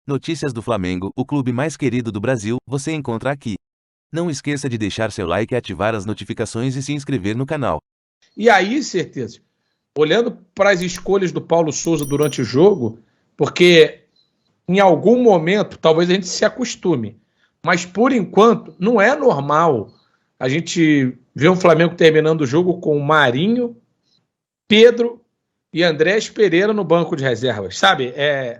Notícias do Flamengo, o clube mais querido do Brasil, você encontra aqui. Não esqueça de deixar seu like e ativar as notificações e se inscrever no canal. E aí, certeza, olhando para as escolhas do Paulo Souza durante o jogo, porque em algum momento talvez a gente se acostume, mas por enquanto não é normal a gente ver o Flamengo terminando o jogo com Marinho, Pedro e Andrés Pereira no banco de reservas, sabe?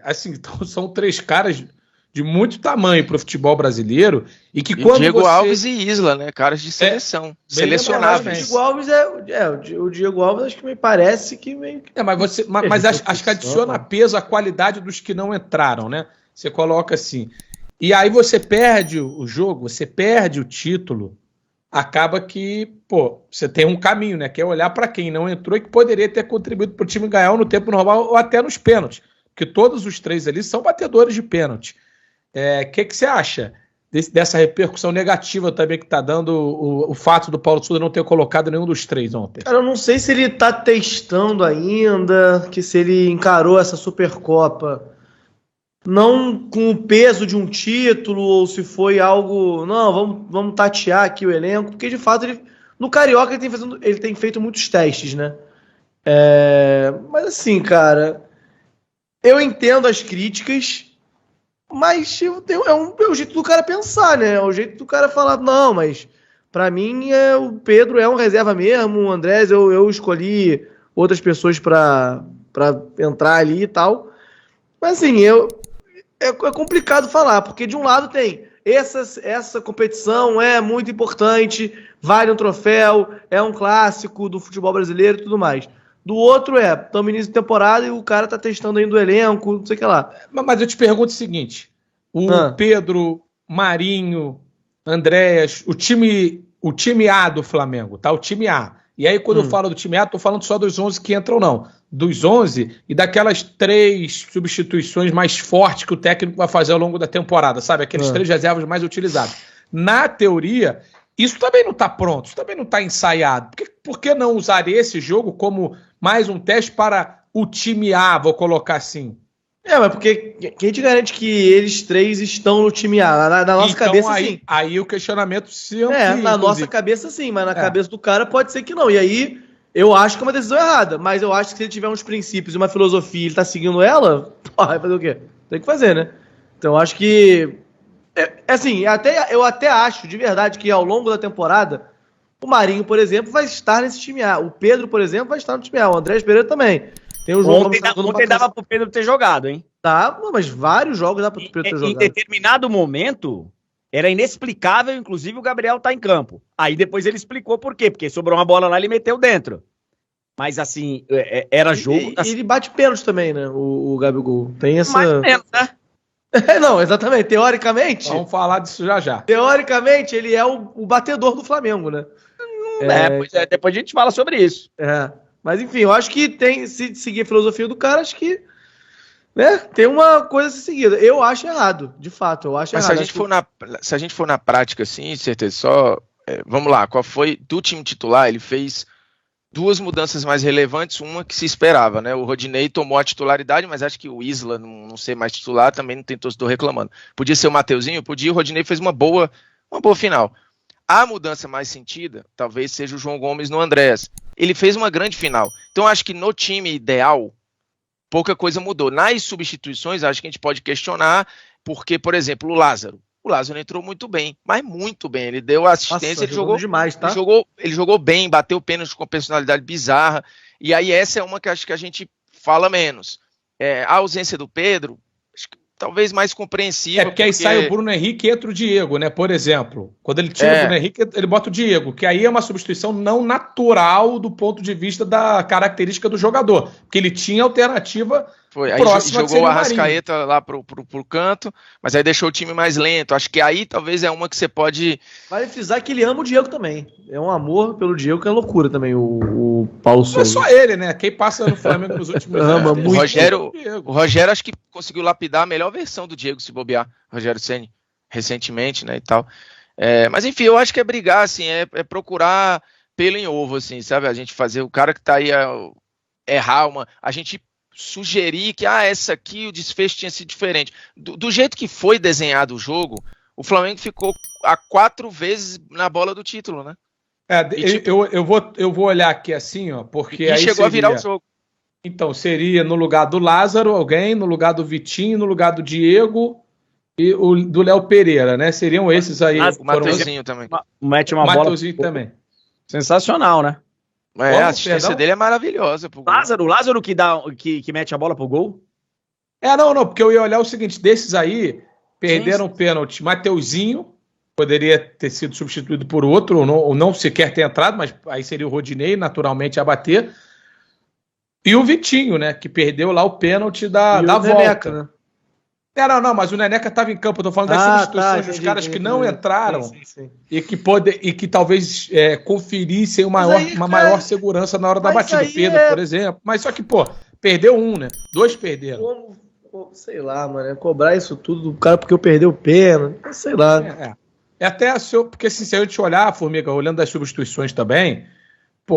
Assim, então, são três caras de muito tamanho para o futebol brasileiro e que quando Diego você... Alves e Isla, né? Caras de seleção, selecionáveis. O Diego Alves o Diego Alves acho que me parece que meio que... mas acho que adiciona peso à qualidade dos que não entraram, né? Você coloca assim. E aí você perde o jogo, você perde o título, acaba que, você tem um caminho, né? Que é olhar para quem não entrou e que poderia ter contribuído para o time ganhar ou no tempo normal ou até nos pênaltis. Porque todos os três ali são batedores de pênalti. Que você acha dessa repercussão negativa também que está dando o fato do Paulo Souza não ter colocado nenhum dos três ontem? Cara, eu não sei se ele tá testando ainda, que se ele encarou essa Supercopa não com o peso de um título, ou se foi algo... Não, vamos tatear aqui o elenco, porque de fato no Carioca ele tem feito muitos testes, né? Mas assim, cara, eu entendo as críticas, mas é o jeito do cara pensar, né? É o jeito do cara falar, não, mas pra mim o Pedro é um reserva mesmo, o Andrés eu escolhi outras pessoas pra entrar ali e tal. Mas assim, é complicado falar, porque de um lado tem essa competição é muito importante, vale um troféu, é um clássico do futebol brasileiro e tudo mais. Do outro estamos no início de temporada e o cara tá testando ainda o elenco, não sei o que lá. Mas eu te pergunto o seguinte, Pedro, Marinho, Andréas, o time A do Flamengo, tá? O time A. E aí quando eu falo do time A, tô falando só dos 11 que entram, não. Dos 11 e daquelas 3 substituições mais fortes que o técnico vai fazer ao longo da temporada, sabe? Aqueles 3 reservas mais utilizados. Na teoria, isso também não está pronto, isso também não está ensaiado. Por que não usar esse jogo como mais um teste para o time A, vou colocar assim? Mas porque quem te garante que eles 3 estão no time A? Na nossa então, cabeça, sim. Aí o questionamento se amplia. Na nossa cabeça, sim, mas na cabeça do cara pode ser que não. E aí, eu acho que é uma decisão errada, mas eu acho que se ele tiver uns princípios e uma filosofia e ele tá seguindo ela, vai fazer o quê? Tem que fazer, né? Então, eu acho que... assim, eu até acho, de verdade, que ao longo da temporada, o Marinho, por exemplo, vai estar nesse time A. O Pedro, por exemplo, vai estar no time A. O Andrés Pereira também. Tem um jogo ontem dava pro Pedro ter jogado, hein? Tá, mas vários jogos dá pro Pedro ter jogado. Em determinado momento, era inexplicável, inclusive, o Gabriel tá em campo. Aí depois ele explicou por quê. Porque sobrou uma bola lá e ele meteu dentro. Mas assim, era jogo... E ele bate pênalti também, né? O Gabigol. Tem essa... Mais ou menos, né? Não, exatamente. Teoricamente... Vamos falar disso já. Teoricamente, ele é o batedor do Flamengo, né? Depois a gente fala sobre isso. Mas enfim, eu acho que se seguir a filosofia do cara, acho que tem uma coisa a ser seguida. Eu acho errado, de fato, eu acho errado. Se a gente for na prática, assim, certeza, vamos lá, qual foi do time titular? Ele fez 2 mudanças mais relevantes, uma que se esperava, né? O Rodinei tomou a titularidade, mas acho que o Isla não ser mais titular também não tem torcedor reclamando. Podia ser o Mateuzinho, podia, o Rodinei fez uma boa final. A mudança mais sentida, talvez seja o João Gomes no Andrés. Ele fez uma grande final. Então, acho que no time ideal, pouca coisa mudou. Nas substituições, acho que a gente pode questionar, porque, por exemplo, o Lázaro entrou muito bem, mas muito bem. Ele deu assistência, ele jogou demais, tá? Ele jogou bem, bateu pênalti com personalidade bizarra. E aí essa é uma que acho que a gente fala menos. A ausência do Pedro, acho que talvez mais compreensível. Porque aí sai o Bruno Henrique e entra o Diego, né? Por exemplo, quando ele tira o Bruno Henrique, ele bota o Diego, que aí é uma substituição não natural do ponto de vista da característica do jogador, porque ele tinha alternativa próxima. Aí jogou o Arrascaeta lá pro canto, mas aí deixou o time mais lento. Acho que aí talvez é uma que você pode... Vale frisar que ele ama o Diego também. É um amor pelo Diego que é loucura também, o Paulo Souza. Não é só ele, né? Quem passa no Flamengo nos últimos anos. O Rogério acho que conseguiu lapidar a melhor versão do Diego, se bobear. Rogério Ceni, recentemente, né, e tal. Mas enfim, eu acho que é brigar, assim, é procurar pelo em ovo, assim, sabe? A gente fazer o cara que tá aí errar a gente sugerir que essa aqui o desfecho tinha sido diferente. Do jeito que foi desenhado o jogo, o Flamengo ficou a 4 vezes na bola do título, né? Eu vou olhar aqui assim, ó, porque e aí chegou a virar o jogo. Então, seria no lugar do Lázaro alguém, no lugar do Vitinho, no lugar do Diego e do Léo Pereira, né? Seriam esses aí. O Mateuzinho também. Mete uma bola. Mateuzinho também. Sensacional, né? A assistência dele é maravilhosa. O Lázaro que mete a bola pro gol? Não, porque eu ia olhar o seguinte, desses aí, perderam o pênalti. Mateuzinho, poderia ter sido substituído por outro, ou não sequer ter entrado, mas aí seria o Rodinei, naturalmente, a bater. E o Vitinho, né, que perdeu lá o pênalti da volta. Neneca, né? Mas o Neneca estava em campo, eu tô falando das substituições dos caras que não entraram. Sim. E que talvez conferissem uma maior segurança na hora da batida. O Pedro, por exemplo. Mas só que, perdeu um, né? 2 perderam. Sei lá, mano, cobrar isso tudo do cara porque eu perdi o pênalti, sei lá. Até porque assim, se a gente olhar, Formiga, olhando as substituições também,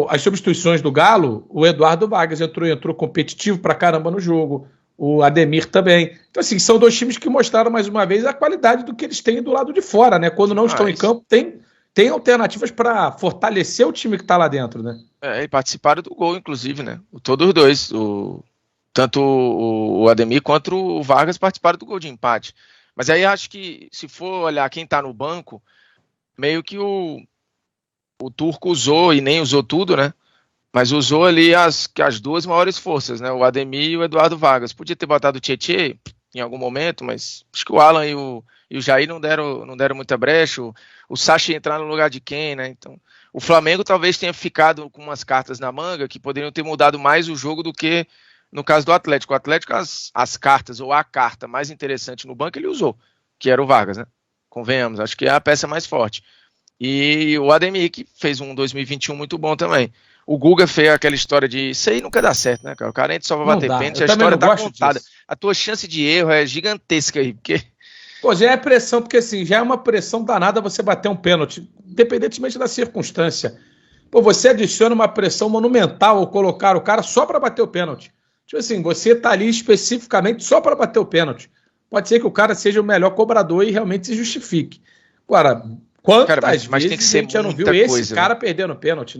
as substituições do Galo, o Eduardo Vargas entrou competitivo pra caramba no jogo. O Ademir também. Então, assim, são 2 times que mostraram mais uma vez a qualidade do que eles têm do lado de fora, né? Quando não estão em campo, tem alternativas para fortalecer o time que está lá dentro, né? E participaram do gol, inclusive, né? Todos os dois. Tanto o Ademir quanto o Vargas participaram do gol de empate. Mas aí acho que, se for olhar quem está no banco, meio que o Turco usou, e nem usou tudo, né? Mas usou ali as 2 maiores forças, né? O Ademir e o Eduardo Vargas. Podia ter botado o Tietê em algum momento, mas acho que o Alan e o Jair não deram muita brecha. O Sacha ia entrar no lugar de quem, né? Então, o Flamengo talvez tenha ficado com umas cartas na manga que poderiam ter mudado mais o jogo do que no caso do Atlético. O Atlético, as cartas, ou a carta mais interessante no banco, ele usou, que era o Vargas, né? Convenhamos, acho que é a peça mais forte. E o Ademir, que fez um 2021 muito bom também. O Guga fez aquela história de isso aí nunca dá certo, né, cara? O cara entra só pra bater pênalti, a história tá contada. Disso. A tua chance de erro é gigantesca aí, porque... já é pressão, porque assim, já é uma pressão danada você bater um pênalti, independentemente da circunstância. Você adiciona uma pressão monumental ao colocar o cara só pra bater o pênalti. Tipo assim, você tá ali especificamente só pra bater o pênalti. Pode ser que o cara seja o melhor cobrador e realmente se justifique. Agora, quantas vezes tem que ser a gente já não viu esse cara perdendo pênalti?